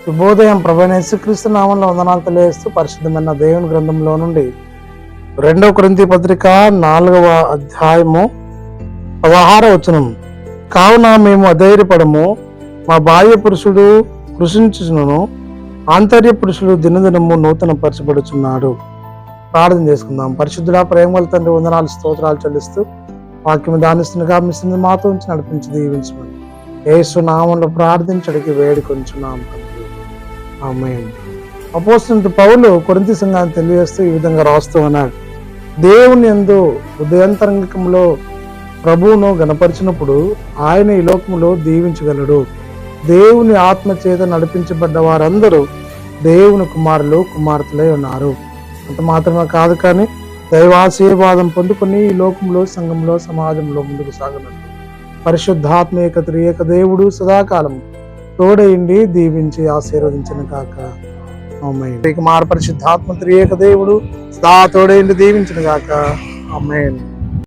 శుభోదయం. ప్రభువైన యేసుక్రీస్తు నామములో వందనాలు తెలియజేస్తూ పరిశుద్ధమైన దేవుని గ్రంథంలో నుండి 2 కొరింథీ పత్రిక 4వ అధ్యాయము 16వ వచనం. కావున మేము అధైర్యపడము, మా బాహ్య పురుషుడు కృషించును, ఆంతర్య పురుషుడు దినదినము నూతన పరచబడుచున్నాడు. ప్రార్థన చేసుకుందాం. పరిశుద్ధుడా, ప్రేమల తండ్రి, వందనాలు స్తోత్రాలు చెల్లిస్తూ వాక్యం దానిస్తుండగా మిస్తుంది మాతో ఉంచి నడిపించి దీవించమని యేసు నామంలో ప్రార్థించడానికి వేడుకొంచున్నాం తండ్రి. ఆమేన్. అపోస్తలుడైన పౌలు కొరింథీ సంఘాన్ని తెలియజేస్తూ ఈ విధంగా రాస్తూ ఉన్నాడు. దేవుని యందు హృదయాంతరంగికంలో ప్రభువును గణపరిచినప్పుడు ఆయన ఈ లోకములో దీవించగలడు. దేవుని ఆత్మ చేత నడిపించబడ్డ వారందరూ దేవుని కుమారులు కుమార్తెలై ఉన్నారు. అంత మాత్రమే కాదు, కానీ దైవాశీర్వాదం పొందుకొని ఈ లోకంలో, సంఘంలో, సమాజంలో ముందుకు సాగనున్నారు. పరిశుద్ధాత్మ ఏక త్రియేక దేవుడు సదాకాలం తోడైండి దీవించి ఆశీర్వదించిన కాక. ఆమేన్. పరిశుద్ధాత్మ త్రియేక దేవుడు సదా తోడైండి దీవించిన కాక. ఆమేన్.